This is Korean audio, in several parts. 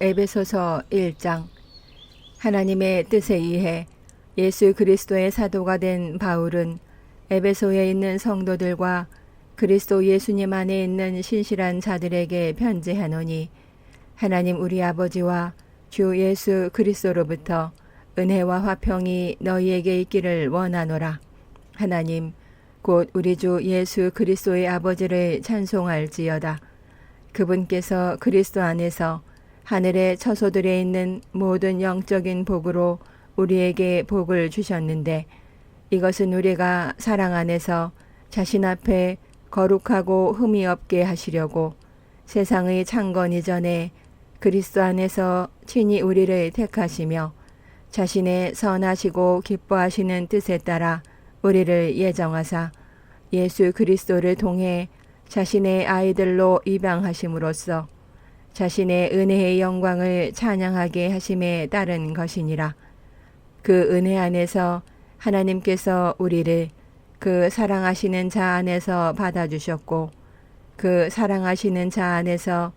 에베소서 1장. 하나님의 뜻에 의해 예수 그리스도의 사도가 된 바울은 에베소에 있는 성도들과 그리스도 예수님 안에 있는 신실한 자들에게 편지하노니, 하나님 우리 아버지와 주 예수 그리스도로부터 은혜와 화평이 너희에게 있기를 원하노라. 하나님 곧 우리 주 예수 그리스도의 아버지를 찬송할지어다. 그분께서 그리스도 안에서 하늘의 처소들에 있는 모든 영적인 복으로 우리에게 복을 주셨는데, 이것은 우리가 사랑 안에서 자신 앞에 거룩하고 흠이 없게 하시려고 세상의 창건 이전에 그리스도 안에서 친히 우리를 택하시며 자신의 선하시고 기뻐하시는 뜻에 따라 우리를 예정하사 예수 그리스도를 통해 자신의 아이들로 입양하심으로써 자신의 은혜의 영광을 찬양하게 하심에 따른 것이니라. 그 은혜 안에서 하나님께서 우리를 그 사랑하시는 자 안에서 받아주셨고, 그 사랑하시는 자 안에서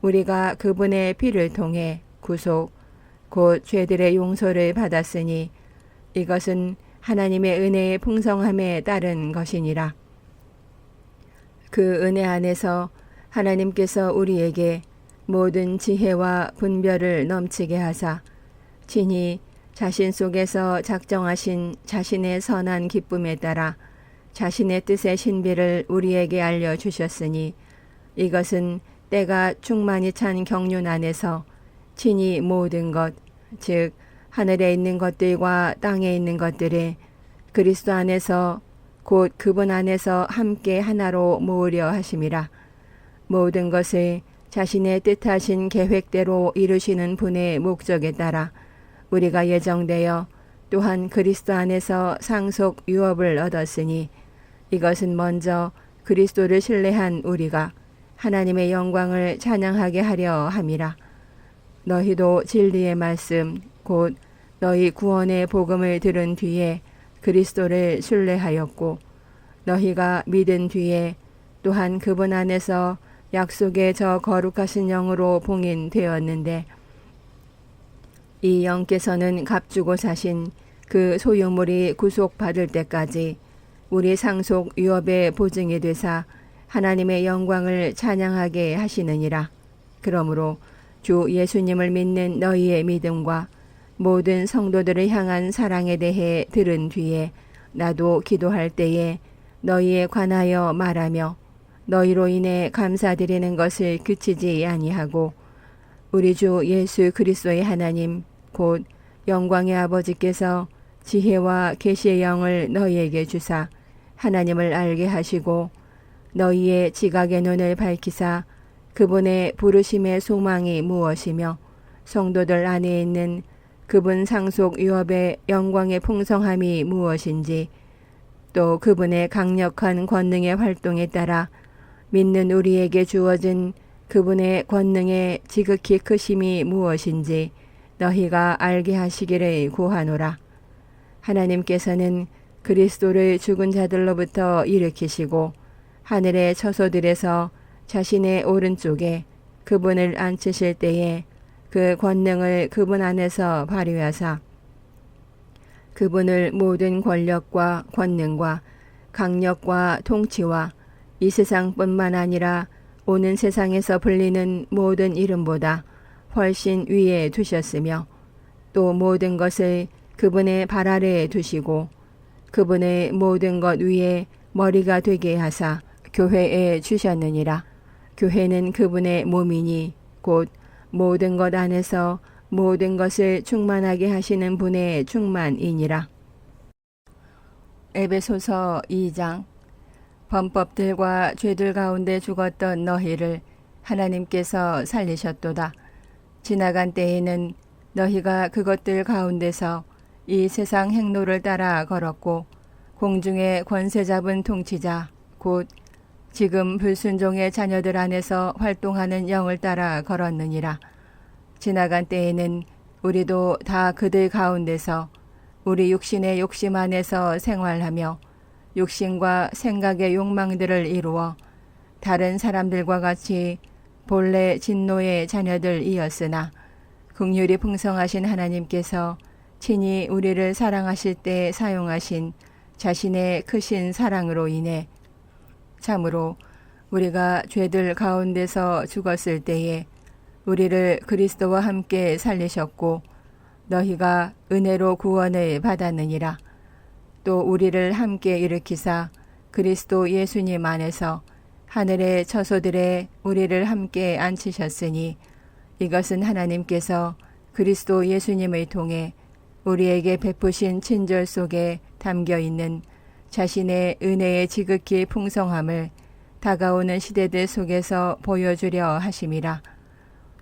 우리가 그분의 피를 통해 구속, 곧 죄들의 용서를 받았으니 이것은 하나님의 은혜의 풍성함에 따른 것이니라. 그 은혜 안에서 하나님께서 우리에게 모든 지혜와 분별을 넘치게 하사 친히 자신 속에서 작정하신 자신의 선한 기쁨에 따라 자신의 뜻의 신비를 우리에게 알려주셨으니, 이것은 때가 충만히 찬 경륜 안에서 친히 모든 것, 즉 하늘에 있는 것들과 땅에 있는 것들을 그리스도 안에서 곧 그분 안에서 함께 하나로 모으려 하심이라. 모든 것을 자신의 뜻하신 계획대로 이루시는 분의 목적에 따라 우리가 예정되어 또한 그리스도 안에서 상속 유업을 얻었으니, 이것은 먼저 그리스도를 신뢰한 우리가 하나님의 영광을 찬양하게 하려 함이라. 너희도 진리의 말씀 곧 너희 구원의 복음을 들은 뒤에 그리스도를 신뢰하였고, 너희가 믿은 뒤에 또한 그분 안에서 약속의 저 거룩하신 영으로 봉인되었는데, 이 영께서는 값주고 사신 그 소유물이 구속받을 때까지 우리 상속 유업의 보증이 되사 하나님의 영광을 찬양하게 하시느니라. 그러므로 주 예수님을 믿는 너희의 믿음과 모든 성도들을 향한 사랑에 대해 들은 뒤에 나도 기도할 때에 너희에 관하여 말하며 너희로 인해 감사드리는 것을 그치지 아니하고, 우리 주 예수 그리스도의 하나님 곧 영광의 아버지께서 지혜와 계시의 영을 너희에게 주사 하나님을 알게 하시고 너희의 지각의 눈을 밝히사 그분의 부르심의 소망이 무엇이며 성도들 안에 있는 그분 상속 유업의 영광의 풍성함이 무엇인지, 또 그분의 강력한 권능의 활동에 따라 믿는 우리에게 주어진 그분의 권능의 지극히 크심이 무엇인지 너희가 알게 하시기를 구하노라. 하나님께서는 그리스도를 죽은 자들로부터 일으키시고 하늘의 처소들에서 자신의 오른쪽에 그분을 앉히실 때에 그 권능을 그분 안에서 발휘하사 그분을 모든 권력과 권능과 강력과 통치와 이 세상뿐만 아니라 오는 세상에서 불리는 모든 이름보다 훨씬 위에 두셨으며, 또 모든 것을 그분의 발 아래에 두시고 그분의 모든 것 위에 머리가 되게 하사 교회에 주셨느니라. 교회는 그분의 몸이니 곧 모든 것 안에서 모든 것을 충만하게 하시는 분의 충만이니라. 에베소서 2장. 범법들과 죄들 가운데 죽었던 너희를 하나님께서 살리셨도다. 지나간 때에는 너희가 그것들 가운데서 이 세상 행로를 따라 걸었고 공중의 권세 잡은 통치자 곧 지금 불순종의 자녀들 안에서 활동하는 영을 따라 걸었느니라. 지나간 때에는 우리도 다 그들 가운데서 우리 육신의 욕심 안에서 생활하며 욕심과 생각의 욕망들을 이루어 다른 사람들과 같이 본래 진노의 자녀들이었으나 긍휼이 풍성하신 하나님께서 친히 우리를 사랑하실 때 사용하신 자신의 크신 사랑으로 인해 참으로 우리가 죄들 가운데서 죽었을 때에 우리를 그리스도와 함께 살리셨고 너희가 은혜로 구원을 받았느니라. 또 우리를 함께 일으키사 그리스도 예수님 안에서 하늘의 처소들에 우리를 함께 앉히셨으니 이것은 하나님께서 그리스도 예수님을 통해 우리에게 베푸신 친절 속에 담겨 있는 자신의 은혜의 지극히 풍성함을 다가오는 시대들 속에서 보여주려 하심이라.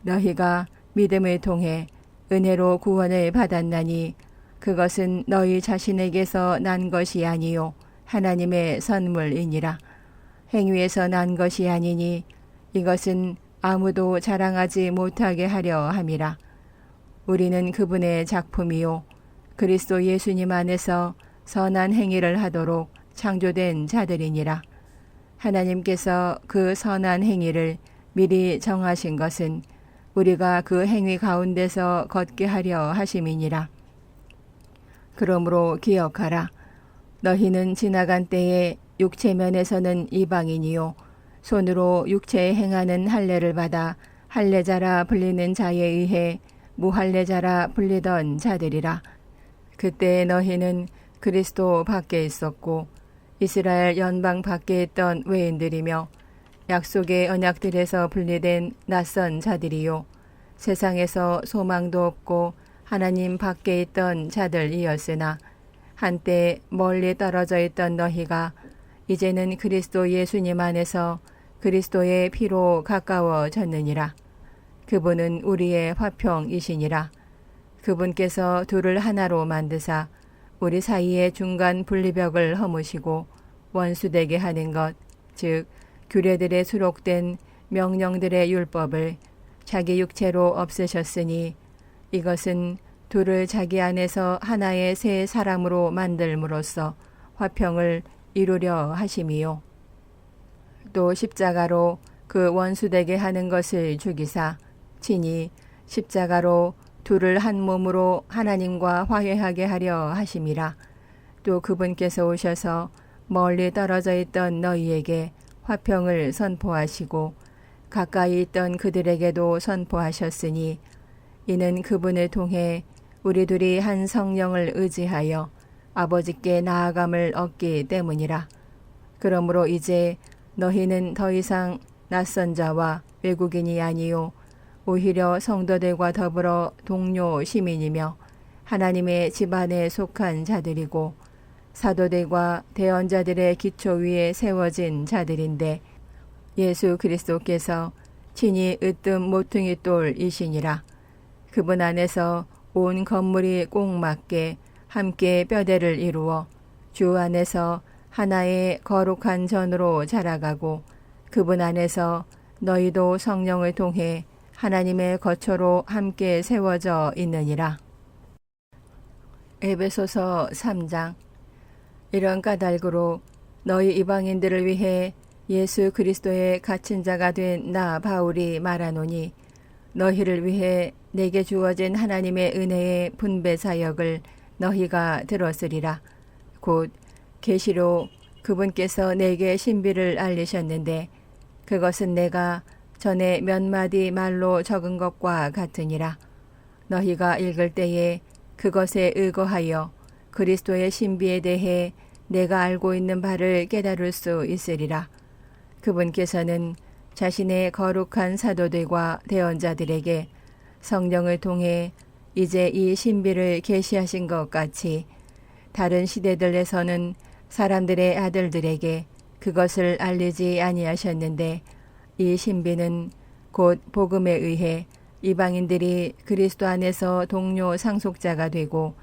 너희가 믿음을 통해 은혜로 구원을 받았나니 그것은 너희 자신에게서 난 것이 아니요 하나님의 선물이니라. 행위에서 난 것이 아니니 이것은 아무도 자랑하지 못하게 하려 함이라. 우리는 그분의 작품이요 그리스도 예수님 안에서 선한 행위를 하도록 창조된 자들이니라. 하나님께서 그 선한 행위를 미리 정하신 것은 우리가 그 행위 가운데서 걷게 하려 하심이니라. 그러므로 기억하라. 너희는 지나간 때에 육체면에서는 이방인이요 손으로 육체에 행하는 할례를 받아 할례자라 불리는 자에 의해 무할례자라 불리던 자들이라. 그때 너희는 그리스도 밖에 있었고 이스라엘 연방 밖에 있던 외인들이며 약속의 언약들에서 분리된 낯선 자들이요 세상에서 소망도 없고 하나님 밖에 있던 자들이었으나 한때 멀리 떨어져 있던 너희가 이제는 그리스도 예수님 안에서 그리스도의 피로 가까워졌느니라. 그분은 우리의 화평이시니라. 그분께서 둘을 하나로 만드사 우리 사이의 중간 분리벽을 허무시고 원수되게 하는 것, 즉 규례들에 수록된 명령들의 율법을 자기 육체로 없애셨으니 이것은 둘을 자기 안에서 하나의 새 사람으로 만들므로써 화평을 이루려 하심이요. 또 십자가로 그 원수되게 하는 것을 죽이사 친히 십자가로 둘을 한 몸으로 하나님과 화해하게 하려 하심이라. 또 그분께서 오셔서 멀리 떨어져 있던 너희에게 화평을 선포하시고 가까이 있던 그들에게도 선포하셨으니 이는 그분을 통해 우리 둘이 한 성령을 의지하여 아버지께 나아감을 얻기 때문이라. 그러므로 이제 너희는 더 이상 낯선 자와 외국인이 아니요 오히려 성도들과 더불어 동료 시민이며 하나님의 집안에 속한 자들이고 사도들과 대언자들의 기초 위에 세워진 자들인데 예수 그리스도께서 친히 으뜸 모퉁이 돌이시니라. 그분 안에서 온 건물이 꼭 맞게 함께 뼈대를 이루어 주 안에서 하나의 거룩한 전으로 자라가고 그분 안에서 너희도 성령을 통해 하나님의 거처로 함께 세워져 있느니라. 에베소서 3장. 이런 까닭으로 너희 이방인들을 위해 예수 그리스도의 갇힌 자가 된 나 바울이 말하노니 너희를 위해 내게 주어진 하나님의 은혜의 분배 사역을 너희가 들었으리라. 곧 계시로 그분께서 내게 신비를 알리셨는데 그것은 내가 전에 몇 마디 말로 적은 것과 같으니라. 너희가 읽을 때에 그것에 의거하여 그리스도의 신비에 대해 내가 알고 있는 바를 깨달을 수 있으리라. 그분께서는 자신의 거룩한 사도들과 대언자들에게 성령을 통해 이제 이 신비를 계시하신 것 같이 다른 시대들에서는 사람들의 아들들에게 그것을 알리지 아니하셨는데 이 신비는 곧 복음에 의해 이방인들이 그리스도 안에서 동료 상속자가 되고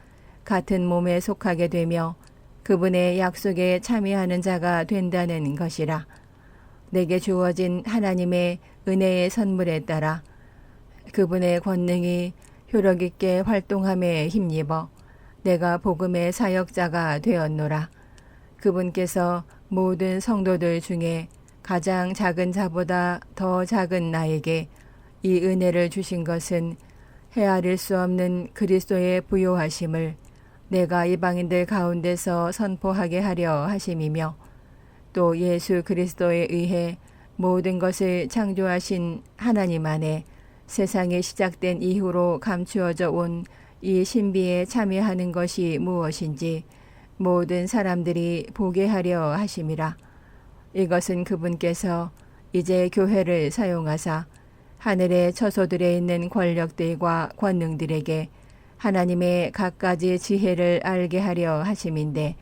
같은 몸에 속하게 되며 그분의 약속에 참여하는 자가 된다는 것이라. 내게 주어진 하나님의 은혜의 선물에 따라 그분의 권능이 효력 있게 활동함에 힘입어 내가 복음의 사역자가 되었노라. 그분께서 모든 성도들 중에 가장 작은 자보다 더 작은 나에게 이 은혜를 주신 것은 헤아릴 수 없는 그리스도의 부요하심을 내가 이방인들 가운데서 선포하게 하려 하심이며 또 예수 그리스도에 의해 모든 것을 창조하신 하나님 안에 세상이 시작된 이후로 감추어져 온 이 신비에 참여하는 것이 무엇인지 모든 사람들이 보게 하려 하심이라. 이것은 그분께서 이제 교회를 사용하사 하늘의 처소들에 있는 권력들과 권능들에게 하나님의 갖가지 지혜를 알게 하려 하심인데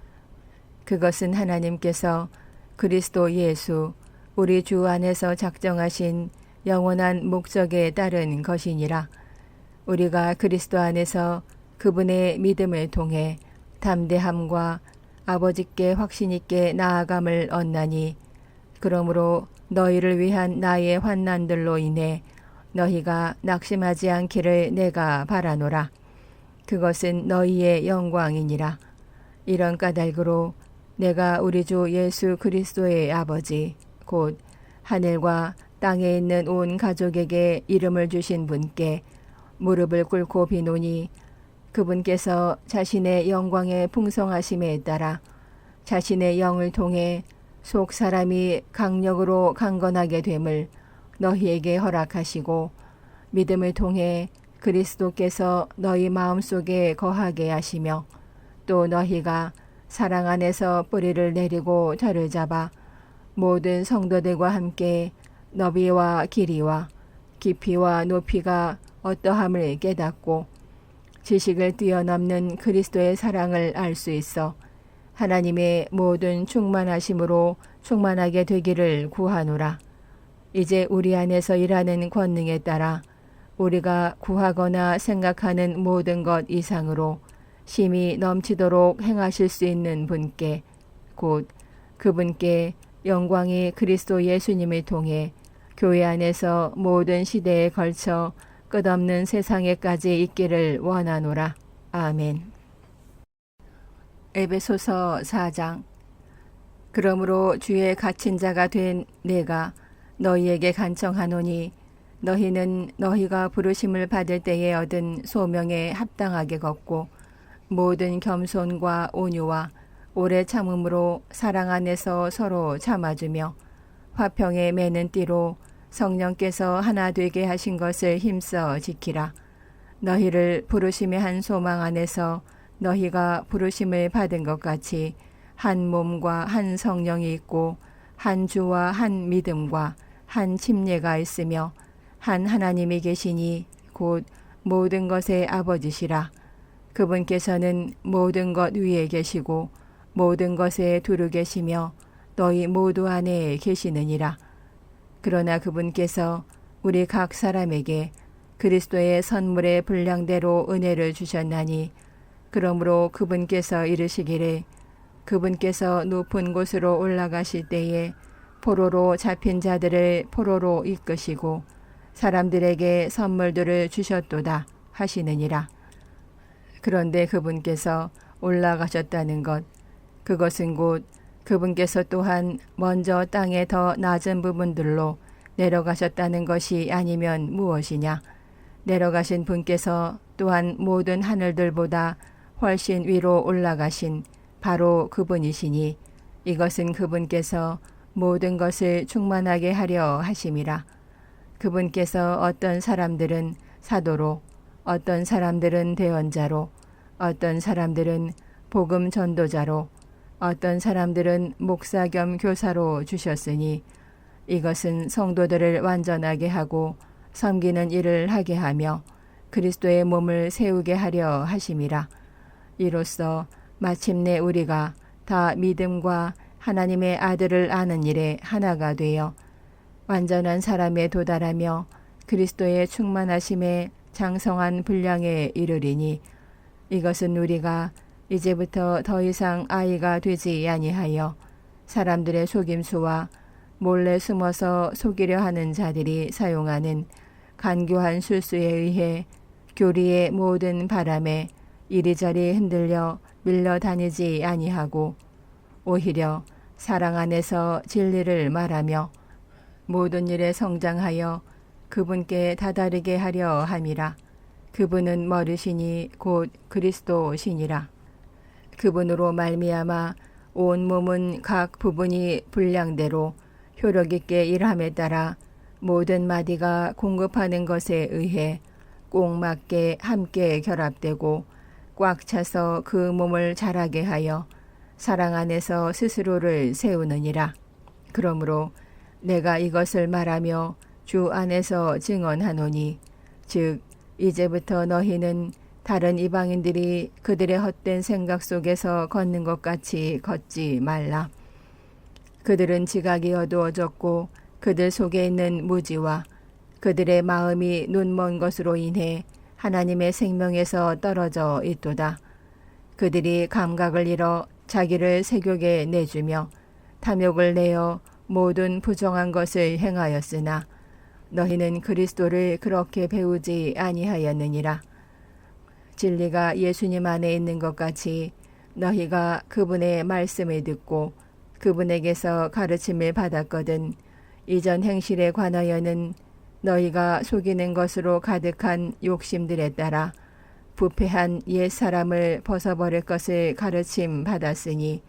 그것은 하나님께서 그리스도 예수 우리 주 안에서 작정하신 영원한 목적에 따른 것이니라. 우리가 그리스도 안에서 그분의 믿음을 통해 담대함과 아버지께 확신 있게 나아감을 얻나니 그러므로 너희를 위한 나의 환난들로 인해 너희가 낙심하지 않기를 내가 바라노라. 그것은 너희의 영광이니라. 이런 까닭으로 내가 우리 주 예수 그리스도의 아버지 곧 하늘과 땅에 있는 온 가족에게 이름을 주신 분께 무릎을 꿇고 비노니 그분께서 자신의 영광의 풍성하심에 따라 자신의 영을 통해 속 사람이 강력으로 강건하게 됨을 너희에게 허락하시고 믿음을 통해 그리스도께서 너희 마음속에 거하게 하시며 또 너희가 사랑 안에서 뿌리를 내리고 털을 잡아 모든 성도들과 함께 너비와 길이와 깊이와 높이가 어떠함을 깨닫고 지식을 뛰어넘는 그리스도의 사랑을 알 수 있어 하나님의 모든 충만하심으로 충만하게 되기를 구하노라. 이제 우리 안에서 일하는 권능에 따라 우리가 구하거나 생각하는 모든 것 이상으로 심히 넘치도록 행하실 수 있는 분께 곧 그분께 영광이 그리스도 예수님을 통해 교회 안에서 모든 시대에 걸쳐 끝없는 세상에까지 있기를 원하노라. 아멘. 에베소서 4장. 그러므로 주의 갇힌 자가 된 내가 너희에게 간청하노니 너희는 너희가 부르심을 받을 때에 얻은 소명에 합당하게 걷고 모든 겸손과 온유와 오래 참음으로 사랑 안에서 서로 참아주며 화평에 매는 띠로 성령께서 하나 되게 하신 것을 힘써 지키라. 너희를 부르심의 한 소망 안에서 너희가 부르심을 받은 것 같이 한 몸과 한 성령이 있고 한 주와 한 믿음과 한 침례가 있으며 한 하나님이 계시니 곧 모든 것의 아버지시라. 그분께서는 모든 것 위에 계시고 모든 것에 두루 계시며 너희 모두 안에 계시느니라. 그러나 그분께서 우리 각 사람에게 그리스도의 선물의 분량대로 은혜를 주셨나니 그러므로 그분께서 이르시기를 그분께서 높은 곳으로 올라가실 때에 포로로 잡힌 자들을 포로로 이끄시고 사람들에게 선물들을 주셨도다 하시느니라. 그런데 그분께서 올라가셨다는 것 그것은 곧 그분께서 또한 먼저 땅의 더 낮은 부분들로 내려가셨다는 것이 아니면 무엇이냐. 내려가신 분께서 또한 모든 하늘들보다 훨씬 위로 올라가신 바로 그분이시니 이것은 그분께서 모든 것을 충만하게 하려 하심이라. 그분께서 어떤 사람들은 사도로 어떤 사람들은 대언자로 어떤 사람들은 복음 전도자로 어떤 사람들은 목사 겸 교사로 주셨으니 이것은 성도들을 완전하게 하고 섬기는 일을 하게 하며 그리스도의 몸을 세우게 하려 하심이라. 이로써 마침내 우리가 다 믿음과 하나님의 아들을 아는 일에 하나가 되어 완전한 사람에 도달하며 그리스도의 충만하심에 장성한 분량에 이르리니 이것은 우리가 이제부터 더 이상 아이가 되지 아니하여 사람들의 속임수와 몰래 숨어서 속이려 하는 자들이 사용하는 간교한 술수에 의해 교리의 모든 바람에 이리저리 흔들려 밀려다니지 아니하고 오히려 사랑 안에서 진리를 말하며 모든 일에 성장하여 그분께 다다르게 하려 함이라. 그분은 머리시니 곧 그리스도시니라. 그분으로 말미암아 온 몸은 각 부분이 분량대로 효력 있게 일함에 따라 모든 마디가 공급하는 것에 의해 꼭 맞게 함께 결합되고 꽉 차서 그 몸을 자라게 하여 사랑 안에서 스스로를 세우느니라. 그러므로 내가 이것을 말하며 주 안에서 증언하노니 즉 이제부터 너희는 다른 이방인들이 그들의 헛된 생각 속에서 걷는 것 같이 걷지 말라. 그들은 지각이 어두워졌고 그들 속에 있는 무지와 그들의 마음이 눈먼 것으로 인해 하나님의 생명에서 떨어져 있도다. 그들이 감각을 잃어 자기를 세욕에 내주며 탐욕을 내어 모든 부정한 것을 행하였으나 너희는 그리스도를 그렇게 배우지 아니하였느니라. 진리가 예수님 안에 있는 것 같이 너희가 그분의 말씀을 듣고 그분에게서 가르침을 받았거든 이전 행실에 관하여는 너희가 속이는 것으로 가득한 욕심들에 따라 부패한 옛 사람을 벗어버릴 것을 가르침 받았으니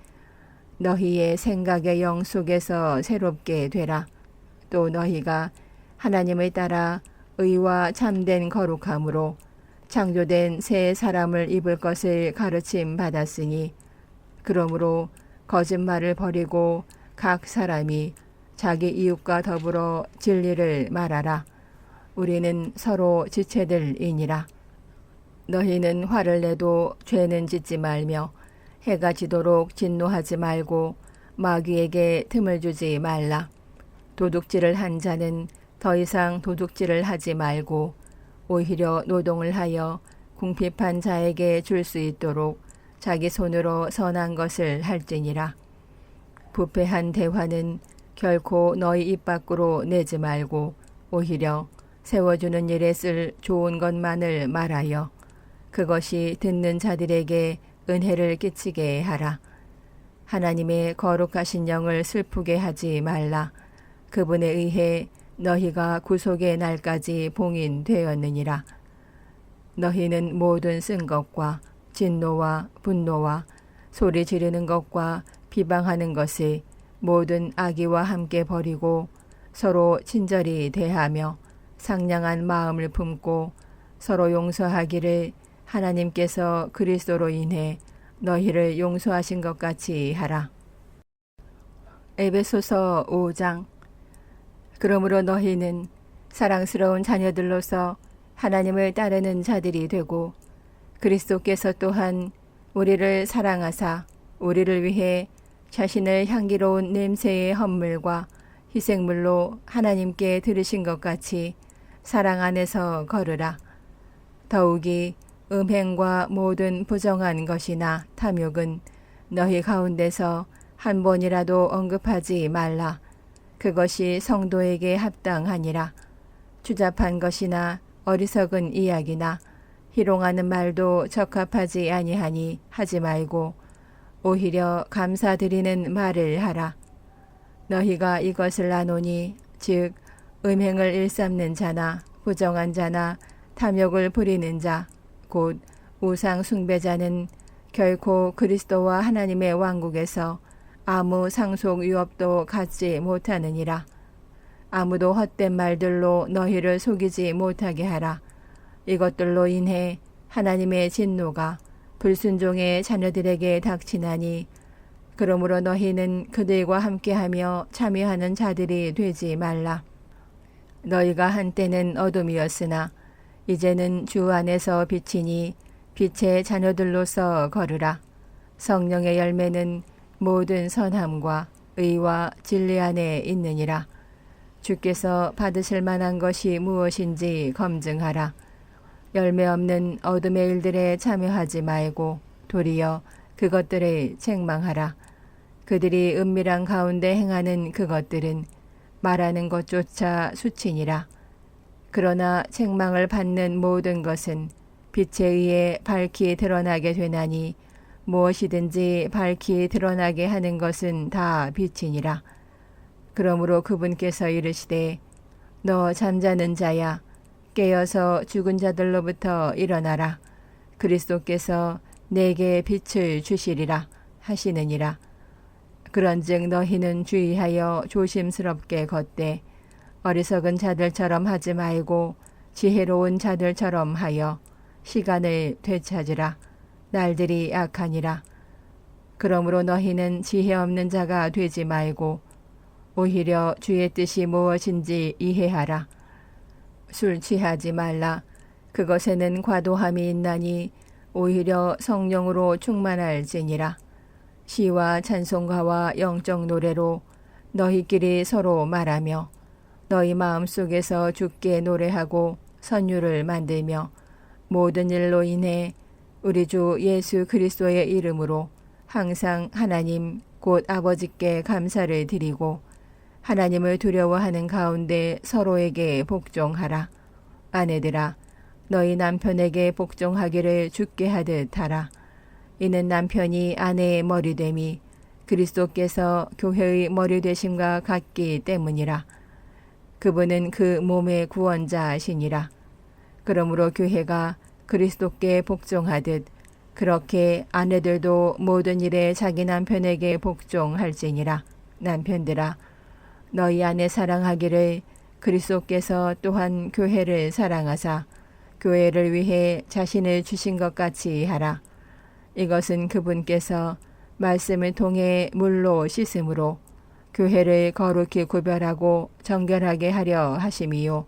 너희의 생각의 영 속에서 새롭게 되라. 또 너희가 하나님을 따라 의와 참된 거룩함으로 창조된 새 사람을 입을 것을 가르침 받았으니 그러므로 거짓말을 버리고 각 사람이 자기 이웃과 더불어 진리를 말하라. 우리는 서로 지체들이니라. 너희는 화를 내도 죄는 짓지 말며 해가 지도록 진노하지 말고 마귀에게 틈을 주지 말라. 도둑질을 한 자는 더 이상 도둑질을 하지 말고 오히려 노동을 하여 궁핍한 자에게 줄 수 있도록 자기 손으로 선한 것을 할지니라. 부패한 대화는 결코 너희 입 밖으로 내지 말고 오히려 세워주는 일에 쓸 좋은 것만을 말하여 그것이 듣는 자들에게 은혜를 끼치게 하라. 하나님의 거룩하신 영을 슬프게 하지 말라. 그분에 의해 너희가 구속의 날까지 봉인되었느니라. 너희는 모든 쓴 것과 진노와 분노와 소리 지르는 것과 비방하는 것을 모든 악의와 함께 버리고 서로 친절히 대하며 상냥한 마음을 품고 서로 용서하기를 하나님께서 그리스도로 인해 너희를 용서하신 것 같이 하라. 에베소서 5장. 그러므로 너희는 사랑스러운 자녀들로서 하나님을 따르는 자들이 되고 그리스도께서 또한 우리를 사랑하사 우리를 위해 자신을 향기로운 냄새의 헌물과 희생물로 하나님께 드리신 것 같이 사랑 안에서 걸으라. 더욱이 음행과 모든 부정한 것이나 탐욕은 너희 가운데서 한 번이라도 언급하지 말라. 그것이 성도에게 합당하니라. 추잡한 것이나 어리석은 이야기나 희롱하는 말도 적합하지 아니하니 하지 말고 오히려 감사드리는 말을 하라. 너희가 이것을 아노니 즉 음행을 일삼는 자나 부정한 자나 탐욕을 부리는 자 곧 우상 숭배자는 결코 그리스도와 하나님의 왕국에서 아무 상속 유업도 갖지 못하느니라. 아무도 헛된 말들로 너희를 속이지 못하게 하라. 이것들로 인해 하나님의 진노가 불순종의 자녀들에게 닥치나니 그러므로 너희는 그들과 함께하며 참여하는 자들이 되지 말라. 너희가 한때는 어둠이었으나 이제는 주 안에서 빛이니 빛의 자녀들로서 걸으라. 성령의 열매는 모든 선함과 의와 진리 안에 있느니라. 주께서 받으실 만한 것이 무엇인지 검증하라. 열매 없는 어둠의 일들에 참여하지 말고 도리어 그것들을 책망하라. 그들이 은밀한 가운데 행하는 그것들은 말하는 것조차 수치니라. 그러나 책망을 받는 모든 것은 빛에 의해 밝히 드러나게 되나니 무엇이든지 밝히 드러나게 하는 것은 다 빛이니라. 그러므로 그분께서 이르시되 너 잠자는 자야 깨어서 죽은 자들로부터 일어나라. 그리스도께서 내게 빛을 주시리라 하시느니라. 그런즉 너희는 주의하여 조심스럽게 걷되 어리석은 자들처럼 하지 말고 지혜로운 자들처럼 하여 시간을 되찾으라. 날들이 악하니라. 그러므로 너희는 지혜 없는 자가 되지 말고 오히려 주의 뜻이 무엇인지 이해하라. 술 취하지 말라. 그것에는 과도함이 있나니 오히려 성령으로 충만할지니라. 시와 찬송가와 영적 노래로 너희끼리 서로 말하며 너희 마음속에서 주께 노래하고 선율을 만들며 모든 일로 인해 우리 주 예수 그리스도의 이름으로 항상 하나님 곧 아버지께 감사를 드리고 하나님을 두려워하는 가운데 서로에게 복종하라. 아내들아, 너희 남편에게 복종하기를 주께 하듯 하라. 이는 남편이 아내의 머리됨이 그리스도께서 교회의 머리되심과 같기 때문이라. 그분은 그 몸의 구원자시니라. 그러므로 교회가 그리스도께 복종하듯 그렇게 아내들도 모든 일에 자기 남편에게 복종할지니라. 남편들아, 너희 아내 사랑하기를 그리스도께서 또한 교회를 사랑하사 교회를 위해 자신을 주신 것 같이 하라. 이것은 그분께서 말씀을 통해 물로 씻음으로 교회를 거룩히 구별하고 정결하게 하려 하심이요.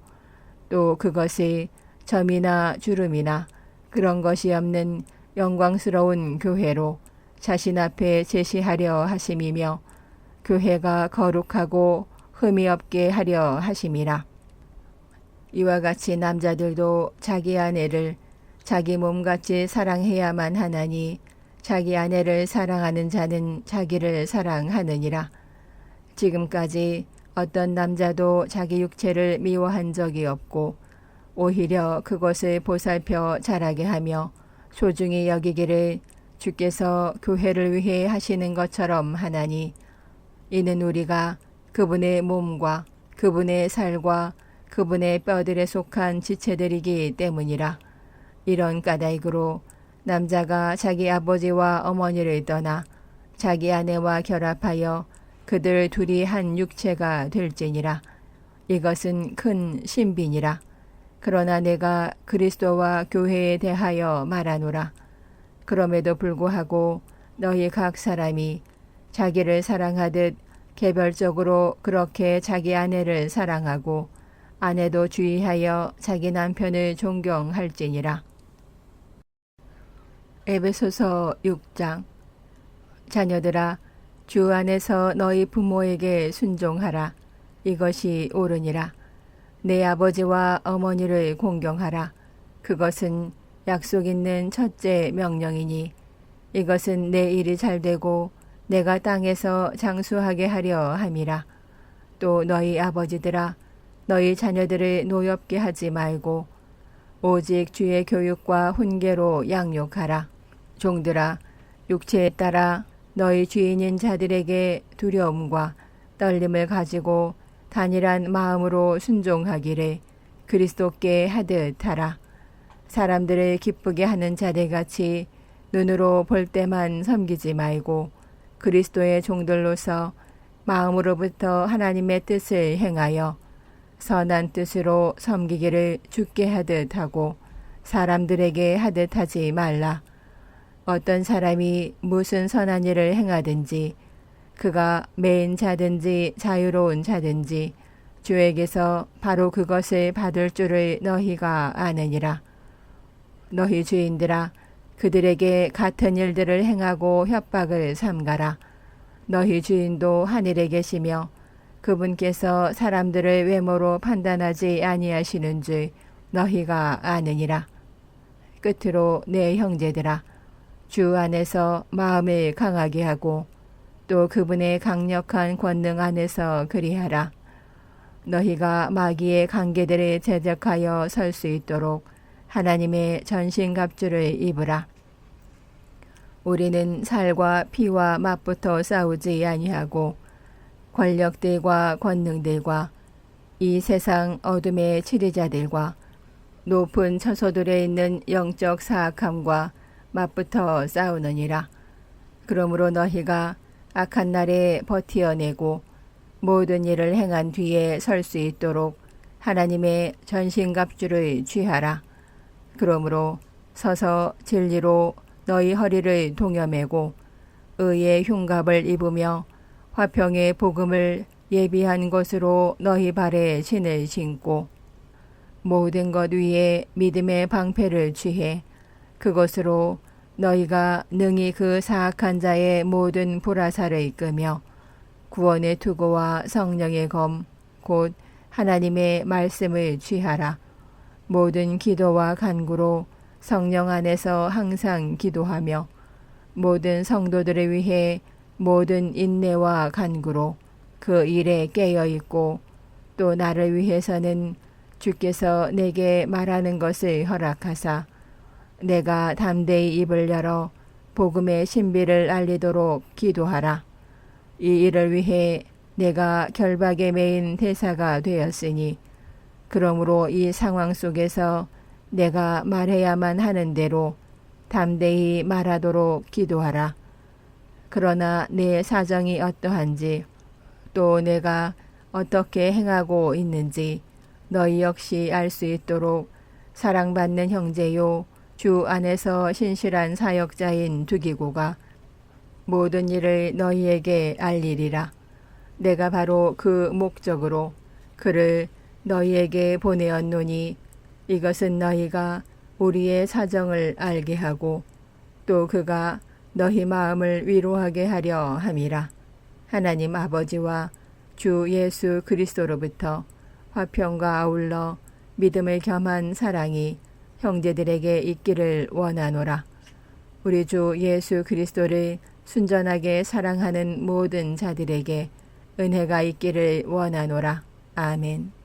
또 그것이 점이나 주름이나 그런 것이 없는 영광스러운 교회로 자신 앞에 제시하려 하심이며 교회가 거룩하고 흠이 없게 하려 하심이라. 이와 같이 남자들도 자기 아내를 자기 몸같이 사랑해야만 하나니 자기 아내를 사랑하는 자는 자기를 사랑하느니라. 지금까지 어떤 남자도 자기 육체를 미워한 적이 없고 오히려 그것을 보살펴 자라게 하며 소중히 여기기를 주께서 교회를 위해 하시는 것처럼 하나니 이는 우리가 그분의 몸과 그분의 살과 그분의 뼈들에 속한 지체들이기 때문이라. 이런 까닭으로 남자가 자기 아버지와 어머니를 떠나 자기 아내와 결합하여 그들 둘이 한 육체가 될지니라. 이것은 큰 신비니라. 그러나 내가 그리스도와 교회에 대하여 말하노라. 그럼에도 불구하고 너희 각 사람이 자기를 사랑하듯 개별적으로 그렇게 자기 아내를 사랑하고 아내도 주의하여 자기 남편을 존경할지니라. 에베소서 6장. 자녀들아, 주 안에서 너희 부모에게 순종하라. 이것이 옳으니라. 내 아버지와 어머니를 공경하라. 그것은 약속 있는 첫째 명령이니 이것은 내 일이 잘되고 내가 땅에서 장수하게 하려 함이라. 또 너희 아버지들아, 너희 자녀들을 노엽게 하지 말고 오직 주의 교육과 훈계로 양육하라. 종들아, 육체에 따라 너희 주인인 자들에게 두려움과 떨림을 가지고 단일한 마음으로 순종하기를 그리스도께 하듯 하라. 사람들을 기쁘게 하는 자들같이 눈으로 볼 때만 섬기지 말고 그리스도의 종들로서 마음으로부터 하나님의 뜻을 행하여 선한 뜻으로 섬기기를 주께 하듯 하고 사람들에게 하듯 하지 말라. 어떤 사람이 무슨 선한 일을 행하든지 그가 매인 자든지 자유로운 자든지 주에게서 바로 그것을 받을 줄을 너희가 아느니라. 너희 주인들아, 그들에게 같은 일들을 행하고 협박을 삼가라. 너희 주인도 하늘에 계시며 그분께서 사람들을 외모로 판단하지 아니하시는 줄 너희가 아느니라. 끝으로 내 형제들아, 주 안에서 마음을 강하게 하고 또 그분의 강력한 권능 안에서 그리하라. 너희가 마귀의 관계들을 대적하여 설 수 있도록 하나님의 전신갑주를 입으라. 우리는 살과 피와 맞붙어 싸우지 아니하고 권력들과 권능들과 이 세상 어둠의 치리자들과 높은 처소들에 있는 영적 사악함과 맞붙어 싸우느니라. 그러므로 너희가 악한 날에 버티어내고 모든 일을 행한 뒤에 설 수 있도록 하나님의 전신갑주를 취하라. 그러므로 서서 진리로 너희 허리를 동여매고 의의 흉갑을 입으며 화평의 복음을 예비한 것으로 너희 발에 신을 신고 모든 것 위에 믿음의 방패를 취해 그것으로 너희가 능히 그 사악한 자의 모든 불화살을 끄며 구원의 투구와 성령의 검 곧 하나님의 말씀을 취하라. 모든 기도와 간구로 성령 안에서 항상 기도하며 모든 성도들을 위해 모든 인내와 간구로 그 일에 깨어 있고 또 나를 위해서는 주께서 내게 말하는 것을 허락하사 내가 담대히 입을 열어 복음의 신비를 알리도록 기도하라. 이 일을 위해 내가 결박에 매인 대사가 되었으니 그러므로 이 상황 속에서 내가 말해야만 하는 대로 담대히 말하도록 기도하라. 그러나 내 사정이 어떠한지 또 내가 어떻게 행하고 있는지 너희 역시 알 수 있도록 사랑받는 형제요 주 안에서 신실한 사역자인 두기고가 모든 일을 너희에게 알리리라. 내가 바로 그 목적으로 그를 너희에게 보내었노니 이것은 너희가 우리의 사정을 알게 하고 또 그가 너희 마음을 위로하게 하려 함이라. 하나님 아버지와 주 예수 그리스도로부터 화평과 아울러 믿음을 겸한 사랑이 형제들에게 있기를 원하노라. 우리 주 예수 그리스도를 순전하게 사랑하는 모든 자들에게 은혜가 있기를 원하노라. 아멘.